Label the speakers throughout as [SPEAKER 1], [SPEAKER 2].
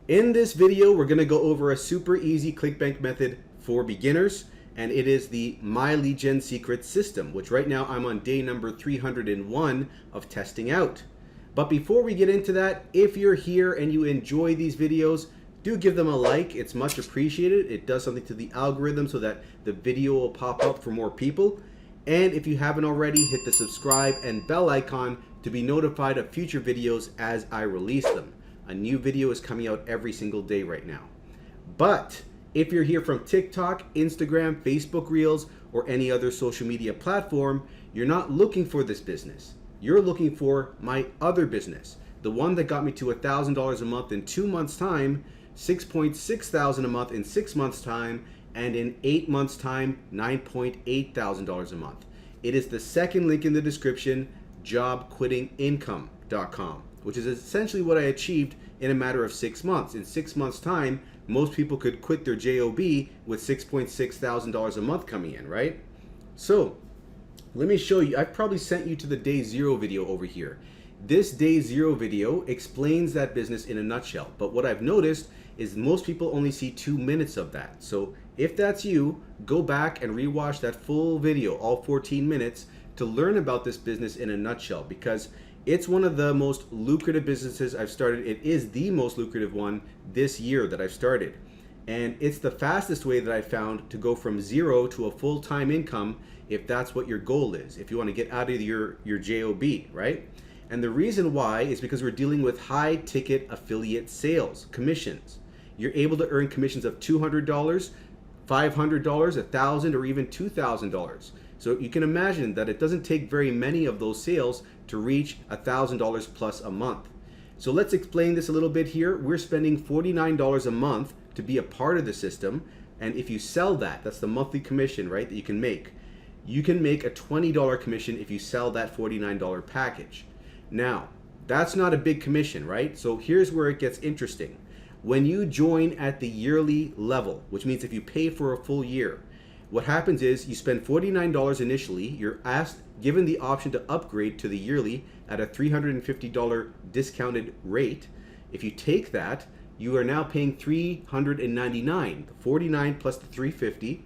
[SPEAKER 1] In this video, we're going to go over a super easy Clickbank method for beginners, and it is the My Lead Gen Secret system, which right now I'm on day number 301 of testing out. But before we get into that, if you're here and you enjoy these videos, do give them a like. It's much appreciated. It does something to the algorithm so that the video will pop up for more people. And if you haven't already, hit the subscribe and bell icon to be notified of future videos as I release them. A new video is coming out every single day right now. But if you're here from TikTok, Instagram, Facebook Reels, or any other social media platform, you're not looking for this business. You're looking for my other business, the one that got me to $1,000 a month in 2 months' time, $6,600 a month in 6 months' time, and in 8 months' time, $9,800 a month. It is the second link in the description, jobquittingincome.com, which is essentially what I achieved in a matter of 6 months. In 6 months' time, most people could quit their job with $6,600 a month coming in, right? So let me show you. I've probably sent you to the day zero video over here. This day zero video explains that business in a nutshell, but what I've noticed is most people only see 2 minutes of that. So if that's you, go back and rewatch that full video, all 14 minutes, to learn about this business in a nutshell, because it's one of the most lucrative businesses I've started. It is the most lucrative one this year that I've started. And it's the fastest way that I found to go from zero to a full-time income if that's what your goal is, if you want to get out of your job, right? And the reason why is because we're dealing with high ticket affiliate sales, commissions. You're able to earn commissions of $200, $500, $1,000, or even $2,000. So you can imagine that it doesn't take very many of those sales to reach $1,000 plus a month. So let's explain this a little bit here. We're spending $49 a month to be a part of the system. And if you sell that, that's the monthly commission, right, that you can make. You can make a $20 commission if you sell that $49 package. Now, that's not a big commission, right? So here's where it gets interesting. When you join at the yearly level, which means if you pay for a full year, what happens is you spend $49 initially. You're given the option to upgrade to the yearly at a $350 discounted rate. If you take that, you are now paying $399, the 49 plus the 350.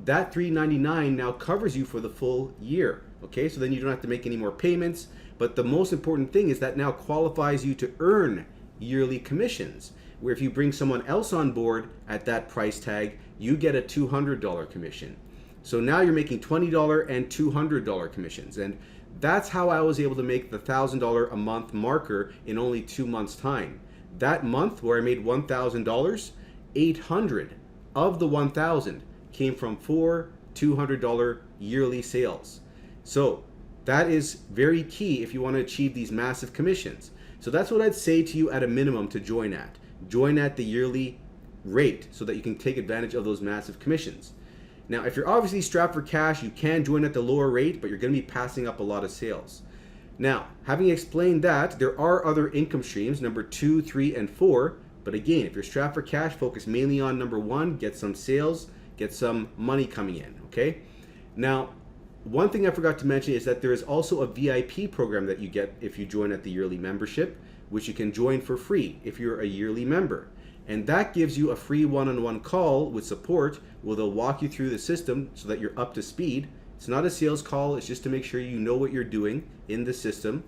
[SPEAKER 1] That $399 now covers you for the full year. Okay, so then you don't have to make any more payments. But the most important thing is that now qualifies you to earn yearly commissions, where if you bring someone else on board at that price tag, you get a $200 commission. So now you're making $20 and $200 commissions. And that's how I was able to make the $1,000 a month marker in only 2 months' time. That month where I made $1,000, 800 of the 1,000 came from 4 $200 yearly sales. So that is very key if you want to achieve these massive commissions. So that's what I'd say to you at a minimum to join at. Join at the yearly rate so that you can take advantage of those massive commissions. Now, if you're obviously strapped for cash, you can join at the lower rate, but you're going to be passing up a lot of sales. Now, having explained that, there are other income streams, number 2, 3, and 4. But again, if you're strapped for cash, focus mainly on number 1, get some sales, get some money coming in, okay? Now, one thing I forgot to mention is that there is also a VIP program that you get if you join at the yearly membership, which you can join for free if you're a yearly member. And that gives you a free one-on-one call with support where they'll walk you through the system so that you're up to speed. It's not a sales call, it's just to make sure you know what you're doing in the system.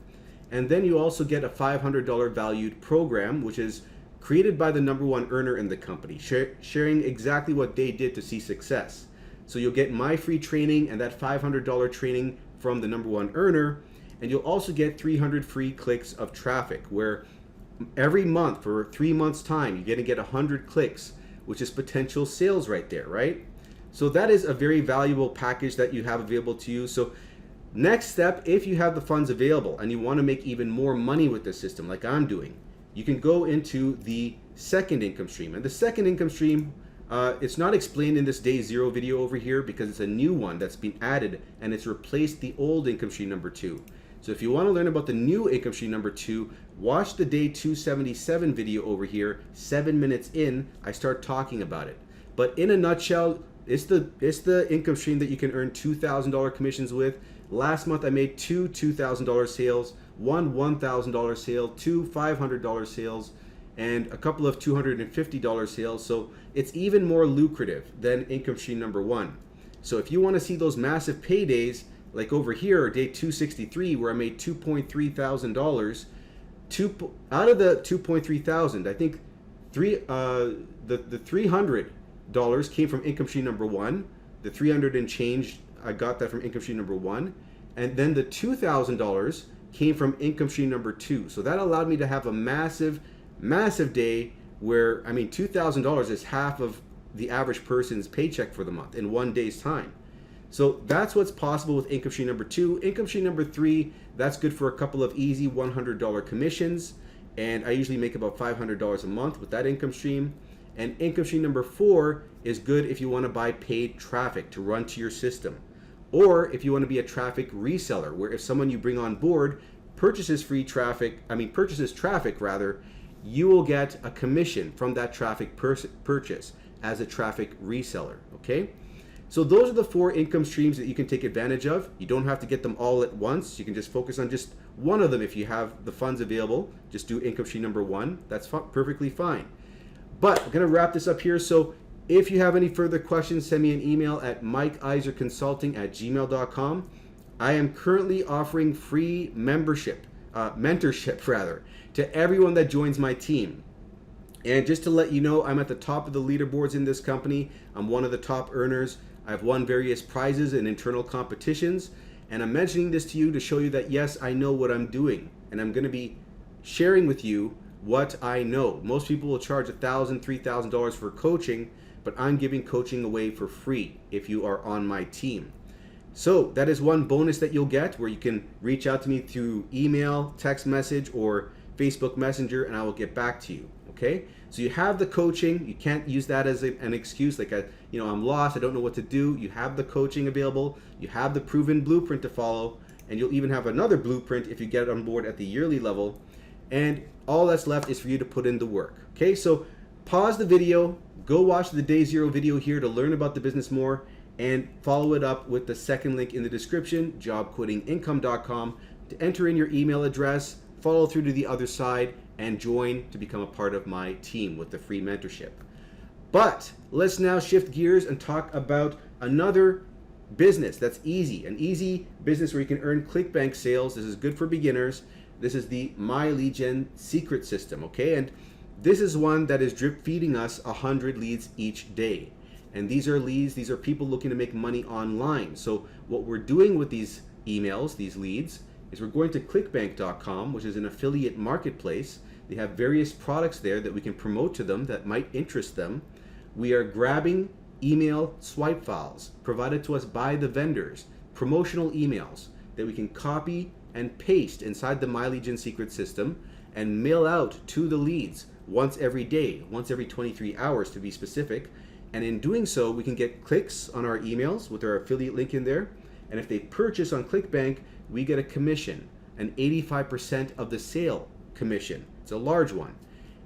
[SPEAKER 1] And then you also get a $500 valued program, which is created by the #1 earner in the company, sharing exactly what they did to see success. So you'll get my free training and that $500 training from the #1 earner, and you'll also get 300 free clicks of traffic, where every month for 3 months' time, you're going to get 100 clicks, which is potential sales right there, right? So that is a very valuable package that you have available to you. So next step, if you have the funds available and you want to make even more money with this system like I'm doing, you can go into the second income stream. And the second income stream, it's not explained in this day zero video over here because it's a new one that's been added and it's replaced the old income stream number 2. So if you want to learn about the new income stream number 2, watch the day 277 video over here. 7 minutes in, I start talking about it. But in a nutshell, it's the income stream that you can earn $2,000 commissions with. Last month I made 2 $2,000 sales, one $1,000 sale, 2 $500 sales, and a couple of $250 sales. So it's even more lucrative than income stream number one. So if you want to see those massive paydays, like over here, day 263, where I made $2.3 thousand, out of the $2.3 thousand, I think the $300 came from income stream number one. The 300 and change, I got that from income stream number one, and then the $2,000 came from income stream number two. So that allowed me to have a massive day where, I mean, $2,000 is half of the average person's paycheck for the month in one day's time. So that's what's possible with income stream number two. Income stream number three, that's good for a couple of easy $100 commissions, and I usually make about $500 a month with that income stream. And income stream number four is good if you want to buy paid traffic to run to your system, or if you want to be a traffic reseller, where if someone you bring on board purchases traffic rather, you will get a commission from that traffic purchase as a traffic reseller. Okay, so those are the four income streams that you can take advantage of. You don't have to get them all at once. You can just focus on just one of them. If you have the funds available, just do income stream number one. That's perfectly fine. But I'm going to wrap this up here. So if you have any further questions, send me an email at mikeiserconsulting@gmail.com. I am currently offering free mentorship to everyone that joins my team. And just to let you know, I'm at the top of the leaderboards in this company. I'm one of the top earners. I've won various prizes in internal competitions. And I'm mentioning this to you to show you that, yes, I know what I'm doing. And I'm going to be sharing with you what I know. Most people will charge $1,000, $3,000 for coaching, but I'm giving coaching away for free if you are on my team. So that is one bonus that you'll get, where you can reach out to me through email, text message, or Facebook Messenger, and I will get back to you. Okay? So you have the coaching. You can't use that as an excuse, like I'm lost, I don't know what to do. You have the coaching available. You have the proven blueprint to follow, and you'll even have another blueprint if you get on board at the yearly level. And all that's left is for you to put in the work. Okay, so pause the video, go watch the day zero video here to learn about the business more, and follow it up with the second link in the description, jobquittingincome.com, to enter in your email address, follow through to the other side, and join to become a part of my team with the free mentorship. But let's now shift gears and talk about another business that's easy, an easy business where you can earn Clickbank sales. This is good for beginners. This is the My Lead Gen secret system, okay? And this is one that is drip feeding us 100 leads each day. And these are leads, these are people looking to make money online. So what we're doing with these emails, these leads, is we're going to clickbank.com, which is an affiliate marketplace. They have various products there that we can promote to them that might interest them. We are grabbing email swipe files provided to us by the vendors, promotional emails that we can copy and paste inside the My Lead Gen secret system and mail out to the leads once every day, once every 23 hours to be specific. And in doing so, we can get clicks on our emails with our affiliate link in there. And if they purchase on Clickbank, we get a commission, an 85% of the sale commission. It's a large one.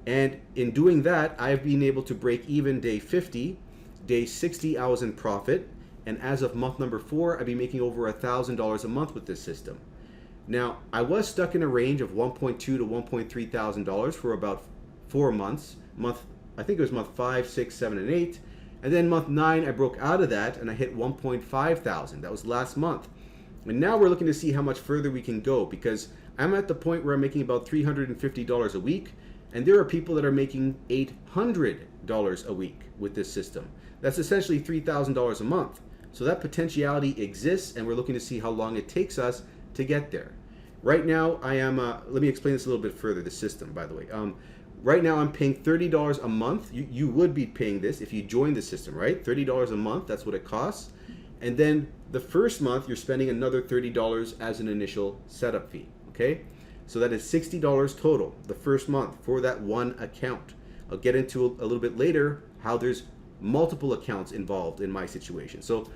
[SPEAKER 1] And in doing that, I've been able to break even day 50, day 60 I was in profit. And as of month number 4, I've been making over $1,000 a month with this system. Now, I was stuck in a range of $1.2 to $1.3 thousand for about 4 months. I think it was month 5, 6, 7, and 8. And then month 9, I broke out of that and I hit 1.5 thousand. That was last month. And now we're looking to see how much further we can go, because I'm at the point where I'm making about $350 a week, and there are people that are making $800 a week with this system. That's essentially $3,000 a month. So that potentiality exists, and we're looking to see how long it takes us to get there. Right now, I am, let me explain this a little bit further, the system, by the way. Right now, I'm paying $30 a month. You would be paying this if you join the system, right? $30 a month, that's what it costs. And then the first month, you're spending another $30 as an initial setup fee, okay? So that is $60 total the first month for that one account. I'll get into a little bit later how there's multiple accounts involved in my situation. So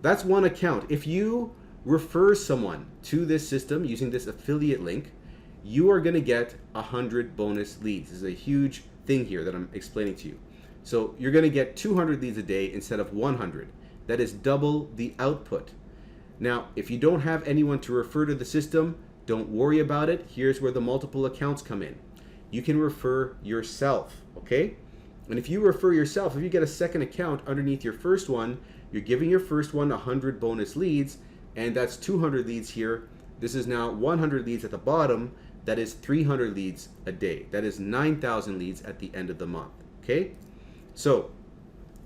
[SPEAKER 1] that's one account. If you refer someone to this system using this affiliate link, you are going to get 100 bonus leads. This is a huge thing here that I'm explaining to you. So you're going to get 200 leads a day instead of 100. That is double the output. Now, if you don't have anyone to refer to the system, don't worry about it. Here's where the multiple accounts come in. you can refer yourself, okay? And if you refer yourself, if you get a second account underneath your first one, you're giving your first one 100 bonus leads, and that's 200 leads here. This is now 100 leads at the bottom. That is 300 leads a day. That is 9,000 leads at the end of the month, okay? So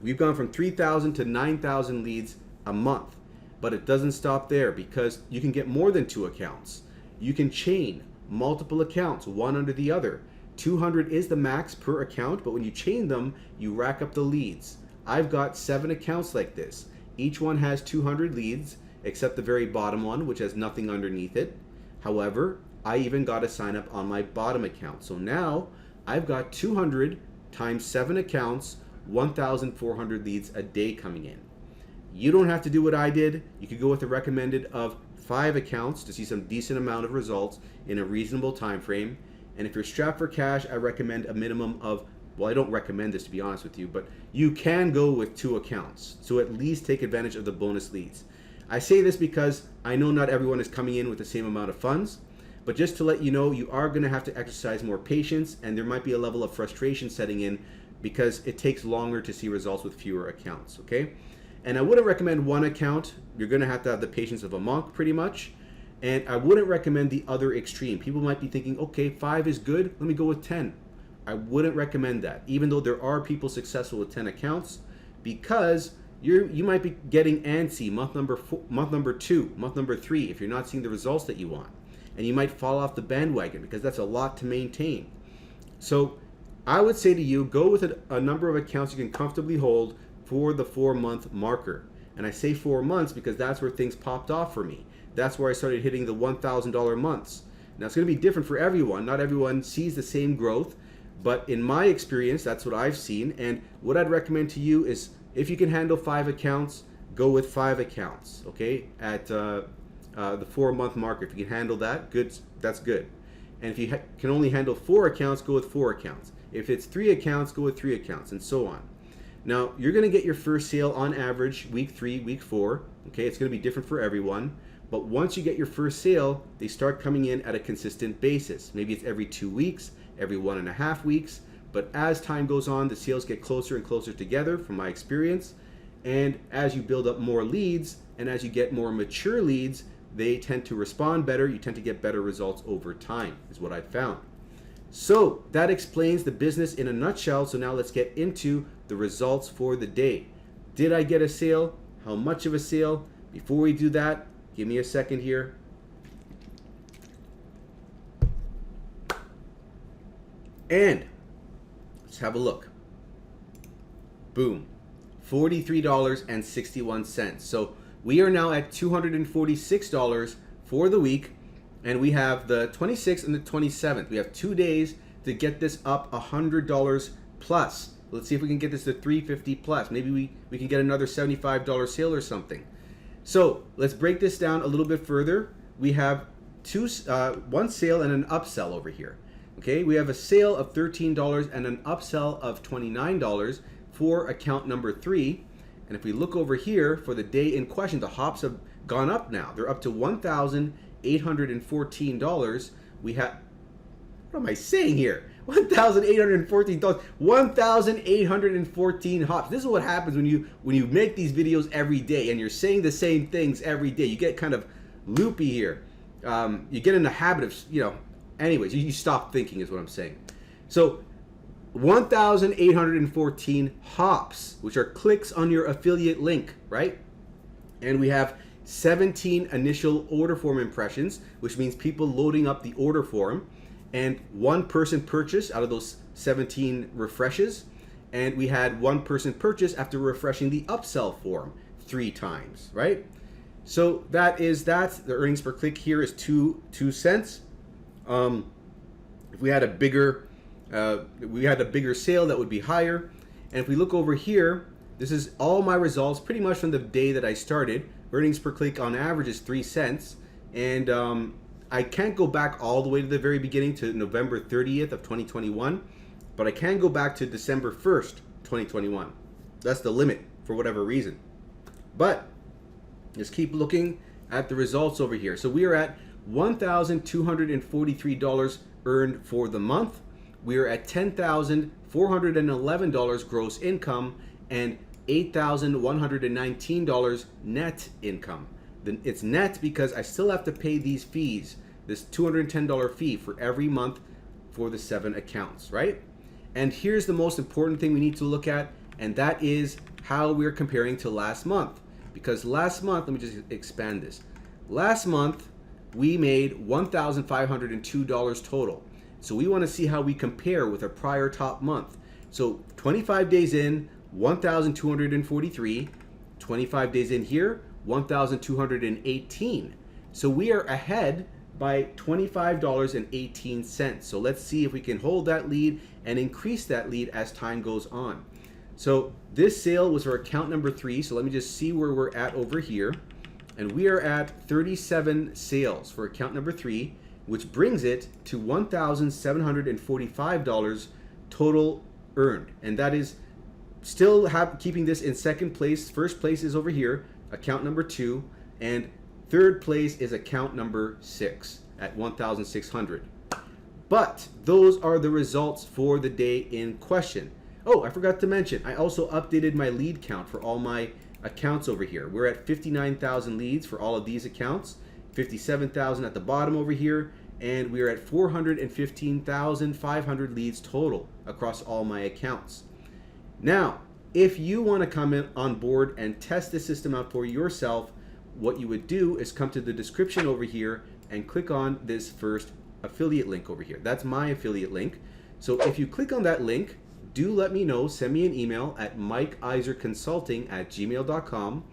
[SPEAKER 1] we've gone from 3,000 to 9,000 leads a month, but it doesn't stop there because you can get more than 2 accounts. You can chain multiple accounts, one under the other. 200 is the max per account, but when you chain them, you rack up the leads. I've got 7 accounts like this. Each one has 200 leads, except the very bottom one, which has nothing underneath it. However, I even got a sign up on my bottom account. So now I've got 200 times 7 accounts, 1,400 leads a day coming in. You don't have to do what I did. You could go with a recommended of 5 accounts to see some decent amount of results in a reasonable time frame. And if you're strapped for cash, I recommend a minimum of, well, I don't recommend this to be honest with you, but you can go with 2 accounts. So at least take advantage of the bonus leads. I say this because I know not everyone is coming in with the same amount of funds, but just to let you know, you are going to have to exercise more patience, and there might be a level of frustration setting in because it takes longer to see results with fewer accounts, okay? And I wouldn't recommend 1 account. You're going to have the patience of a monk pretty much. And I wouldn't recommend the other extreme. People might be thinking, okay, 5 is good, let me go with 10. I wouldn't recommend that, even though there are people successful with 10 accounts, because you might be getting antsy month number 2, month number 3, if you're not seeing the results that you want. And you might fall off the bandwagon because that's a lot to maintain. So I would say to you, go with a number of accounts you can comfortably hold for the 4-month marker. And I say 4 months because that's where things popped off for me. That's where I started hitting the $1,000 months. Now it's going to be different for everyone. Not everyone sees the same growth, but in my experience, that's what I've seen. And what I'd recommend to you is if you can handle 5 accounts, go with 5 accounts, okay? At the 4-month marker, if you can handle that, good. That's good. And if you can only handle 4 accounts, go with 4 accounts. If it's 3 accounts, go with 3 accounts, and so on. Now, you're going to get your first sale on average week 3, week 4. Okay, it's going to be different for everyone. But once you get your first sale, they start coming in at a consistent basis. Maybe it's every 2 weeks, every 1.5 weeks. But as time goes on, the sales get closer and closer together from my experience. And as you build up more leads and as you get more mature leads, they tend to respond better. You tend to get better results over time, is what I've found. So that explains the business in a nutshell. So now let's get into the results for the day. Did I get a sale? How much of a sale? Before we do that, give me a second here. And let's have a look. Boom. $43.61. So we are now at $246 for the week. And we have the 26th and the 27th. We have 2 days to get this up $100 plus. Let's see if we can get this to $350 plus. Maybe we can get another $75 sale or something. So let's break this down a little bit further. We have one sale and an upsell over here. Okay, we have a sale of $13 and an upsell of $29 for account number 3. And if we look over here for the day in question, the hops have gone up now. They're up to $1,814. We have, what am I saying here? $1,814. 1,814 hops. This is what happens when you make these videos every day and you're saying the same things every day. You get kind of loopy here. You get in the habit of, anyways, you stop thinking is what I'm saying. So 1,814 hops, which are clicks on your affiliate link, right? And we have 17 initial order form impressions, which means people loading up the order form, and 1 person purchase out of those 17 refreshes. And we had 1 person purchase after refreshing the upsell form 3 times, right? So that is that. The earnings per click here is 2 cents. If we had a bigger sale, that would be higher. And if we look over here, this is all my results pretty much from the day that I started. Earnings per click on average is 3 cents. And I can't go back all the way to the very beginning to November 30th of 2021, but I can go back to December 1st, 2021. That's the limit for whatever reason. But let's keep looking at the results over here. So we are at $1,243 earned for the month. we are at $10,411 gross income and $8,119 net income. Then it's net because I still have to pay these fees, this $210 fee for every month for the 7 accounts, right? And here's the most important thing we need to look at, and that is how we're comparing to last month. Because last month, let me just expand this. Last month, we made $1,502 total. So we want to see how we compare with our prior top month. So 25 days in, 1,243. 25 days in here, 1,218. So we are ahead by $25.18. So let's see if we can hold that lead and increase that lead as time goes on. So this sale was for account number 3. So let me just see where we're at over here. And we are at 37 sales for account number 3, which brings it to $1,745 total earned. And that is still keeping this in second place. First place is over here, account number 2, and third place is account number 6 at 1,600. But those are the results for the day in question. Oh, I forgot to mention, I also updated my lead count for all my accounts over here. We're at 59,000 leads for all of these accounts, 57,000 at the bottom over here, and we're at 415,500 leads total across all my accounts. Now, if you want to come in on board and test the system out for yourself, what you would do is come to the description over here and click on this first affiliate link over here. That's my affiliate link. So if you click on that link, do let me know, send me an email at mikeiserconsulting@gmail.com.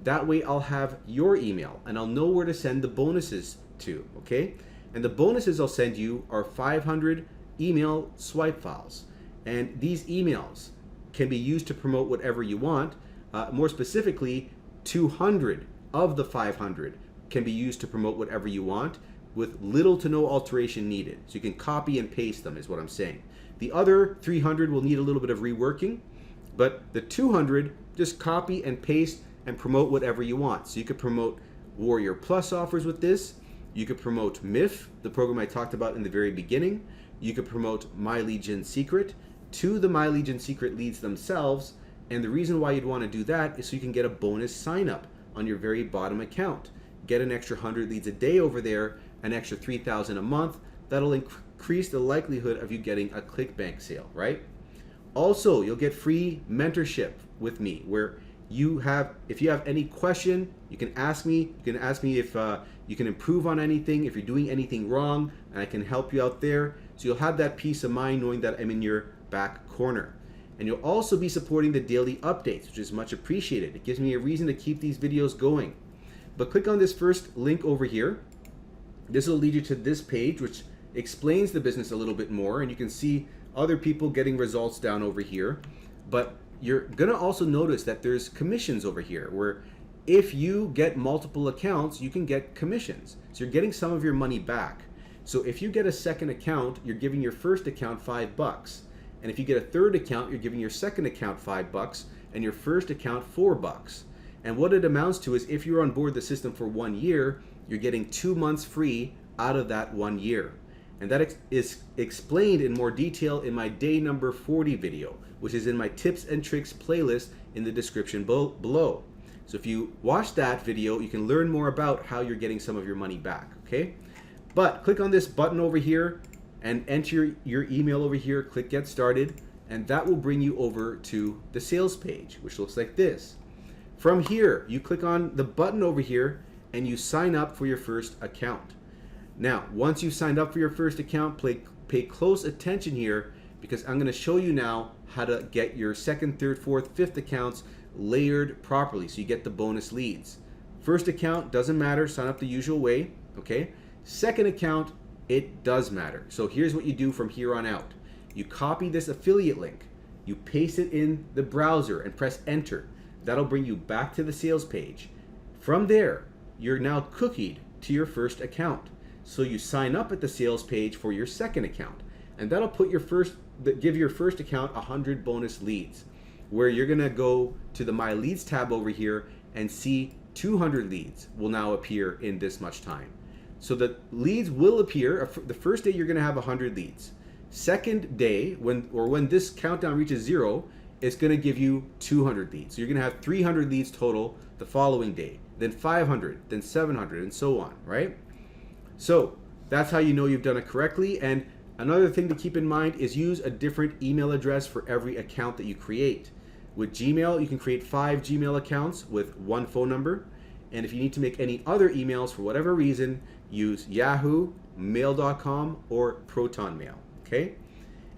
[SPEAKER 1] That way I'll have your email and I'll know where to send the bonuses to, okay? And the bonuses I'll send you are 500 email swipe files. And these emails can be used to promote whatever you want. More specifically, 200 of the 500 can be used to promote whatever you want with little to no alteration needed. So you can copy and paste them is what I'm saying. The other 300 will need a little bit of reworking, but the 200, just copy and paste and promote whatever you want. So you could promote Warrior Plus offers with this. You could promote MIF, the program I talked about in the very beginning. You could promote My Legion Secret to the My Legion Secret leads themselves. And the reason why you'd want to do that is so you can get a bonus sign up on your very bottom account. Get an extra 100 leads a day over there, an extra 3,000 a month. That'll increase the likelihood of you getting a Clickbank sale, right? Also, you'll get free mentorship with me where if you have any question, you can ask me. You can ask me if you can improve on anything, if you're doing anything wrong, and I can help you out there. So you'll have that peace of mind knowing that I'm in your back corner. And you'll also be supporting the daily updates, which is much appreciated. It gives me a reason to keep these videos going. But click on this first link over here. This will lead you to this page, which explains the business a little bit more, and you can see other people getting results down over here. But you're gonna also notice that there's commissions over here, where if you get multiple accounts, you can get commissions. So you're getting some of your money back. So if you get a second account, you're giving your first account $5. And if you get a third account, you're giving your second account $5 and your first account $4. And what it amounts to is if you're on board the system for 1 year, you're getting 2 months free out of that 1 year. And that is explained in more detail in my day number 40 video, which is in my tips and tricks playlist in the description below. So if you watch that video, you can learn more about how you're getting some of your money back, okay? But click on this button over here and enter your email over here, click Get Started, and that will bring you over to the sales page, which looks like this. From here, you click on the button over here and you sign up for your first account. Now, once you've signed up for your first account, pay close attention here because I'm going to show you now how to get your second, third, fourth, fifth accounts layered properly so you get the bonus leads. First account doesn't matter, sign up the usual way, okay? Second account, it does matter. So here's what you do from here on out. You copy this affiliate link, you paste it in the browser and press enter. That'll bring you back to the sales page. From there, you're now cookied to your first account. So you sign up at the sales page for your second account, and that'll put give your first account 100 bonus leads, where you're gonna go to the My Leads tab over here and see 200 leads will now appear in this much time. So the leads will appear. The first day you're gonna have 100 leads. second day, when this countdown reaches 0, it's going to give you 200 leads. So you're going to have 300 leads total the following day, then 500, then 700, and so on, right? So that's how you know you've done it correctly. And another thing to keep in mind is use a different email address for every account that you create. With Gmail, you can create 5 Gmail accounts with 1 phone number. And if you need to make any other emails for whatever reason, use Yahoo, Mail.com, or ProtonMail, okay?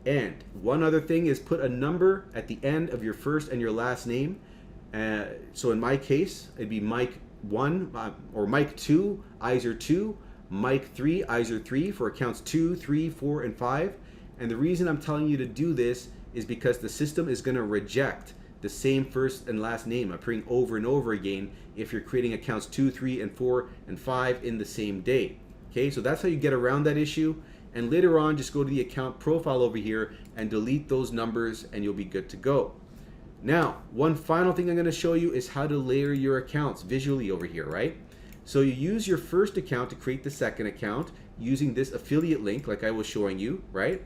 [SPEAKER 1] And one other thing is put a number at the end of your first and your last name. So in my case, it'd be Mike 1 or Mike 2, Iser 2, Mike 3, Iser 3 for accounts 2, 3, 4, and 5. And the reason I'm telling you to do this is because the system is going to reject the same first and last name appearing over and over again if you're creating accounts 2, 3, and 4, and 5 in the same day. Okay, so that's how you get around that issue. And later on, just go to the account profile over here and delete those numbers and you'll be good to go. Now, one final thing I'm going to show you is how to layer your accounts visually over here, right? So you use your first account to create the second account using this affiliate link like I was showing you, right?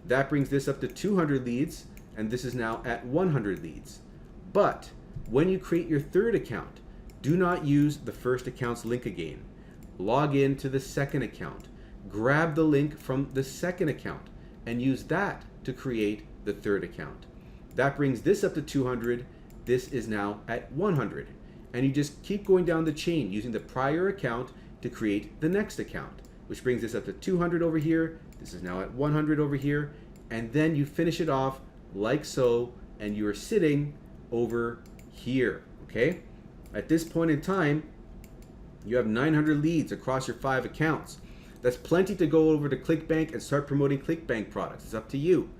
[SPEAKER 1] That brings this up to 200 leads, and this is now at 100 leads. But when you create your third account, do not use the first account's link again. Log in to the second account, grab the link from the second account, and use that to create the third account. That brings this up to 200. This is now at 100. And you just keep going down the chain using the prior account to create the next account, which brings this up to 200 over here. This is now at 100 over here. And then you finish it off like so, and you're sitting over here, okay? At this point in time, you have 900 leads across your 5 accounts. That's plenty to go over to Clickbank and start promoting Clickbank products. It's up to you.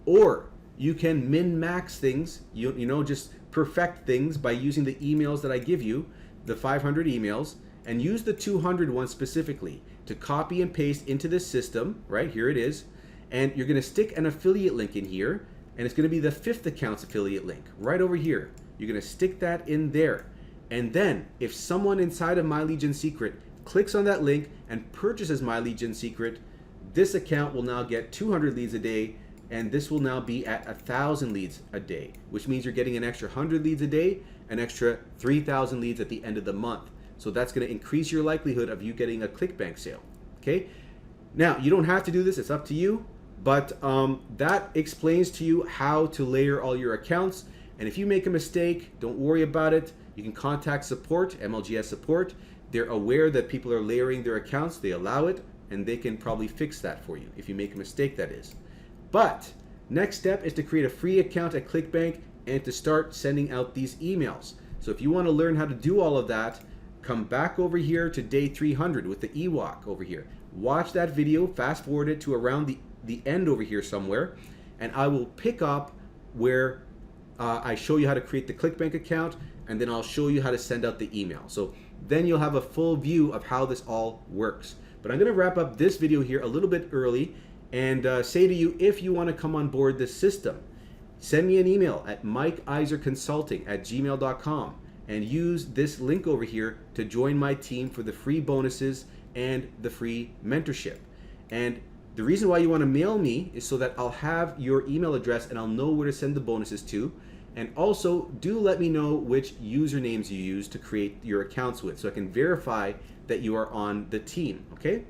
[SPEAKER 1] Or you can min-max things, you know, just perfect things by using the emails that I give you, the 500 emails, and use the 200 one specifically to copy and paste into this system, right? Here it is. And you're gonna stick an affiliate link in here, and it's gonna be the 5th account's affiliate link right over here. You're gonna stick that in there. And then if someone inside of My Legion Secret clicks on that link and purchases My Legion Secret, this account will now get 200 leads a day, and this will now be at 1,000 leads a day, which means you're getting an extra 100 leads a day, an extra 3,000 leads at the end of the month. So that's going to increase your likelihood of you getting a Clickbank sale. Okay. Now you don't have to do this; it's up to you. But that explains to you how to layer all your accounts. And if you make a mistake, don't worry about it. You can contact support, MLGS support. They're aware that people are layering their accounts. They allow it, and they can probably fix that for you if you make a mistake, that is. But next step is to create a free account at Clickbank and to start sending out these emails. So if you want to learn how to do all of that, come back over here to day 300 with the Ewok over here. Watch that video, fast forward it to around the end over here somewhere, and I will pick up where I show you how to create the Clickbank account, and then I'll show you how to send out the email. So then you'll have a full view of how this all works. But I'm going to wrap up this video here a little bit early and say to you, if you want to come on board this system, send me an email at mikeiserconsulting@gmail.com and use this link over here to join my team for the free bonuses and the free mentorship. And the reason why you want to mail me is so that I'll have your email address and I'll know where to send the bonuses to. And also, do let me know which usernames you use to create your accounts with so I can verify that you are on the team, okay?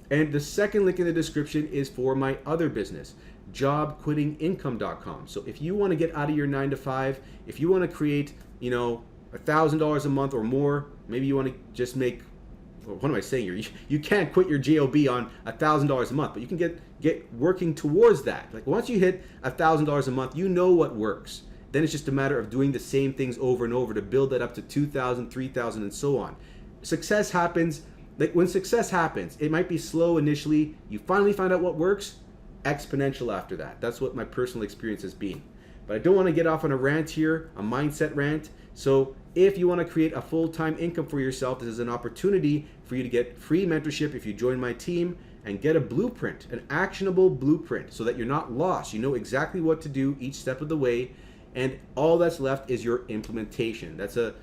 [SPEAKER 1] And the second link in the description is for my other business, jobquittingincome.com. So if you want to get out of your 9-to-5, if you want to create, you know, $1,000 a month or more, maybe you want to just make, what am I saying here? You can't quit your job on $1,000 a month, but you can get working towards that. Like once you hit $1,000 a month, you know what works. Then it's just a matter of doing the same things over and over to build that up to 2,000, 3,000, and so on. Success happens. Like when success happens, it might be slow initially. You finally find out what works, exponential after that. That's what my personal experience has been. But I don't want to get off on a rant here, a mindset rant. So if you want to create a full-time income for yourself, this is an opportunity for you to get free mentorship if you join my team and get a blueprint, an actionable blueprint, so that you're not lost. You know exactly what to do each step of the way, and all that's left is your implementation. That's a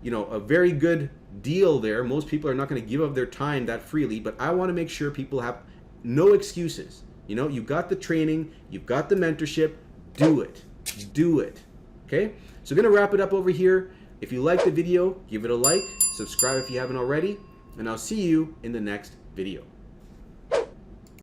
[SPEAKER 1] very good deal there. Most people are not going to give up their time that freely, but I want to make sure people have no excuses. You know, you got the training, you've got the mentorship, do it. Do it. Okay? So I'm going to wrap it up over here. If you liked the video, give it a like, subscribe if you haven't already, and I'll see you in the next video.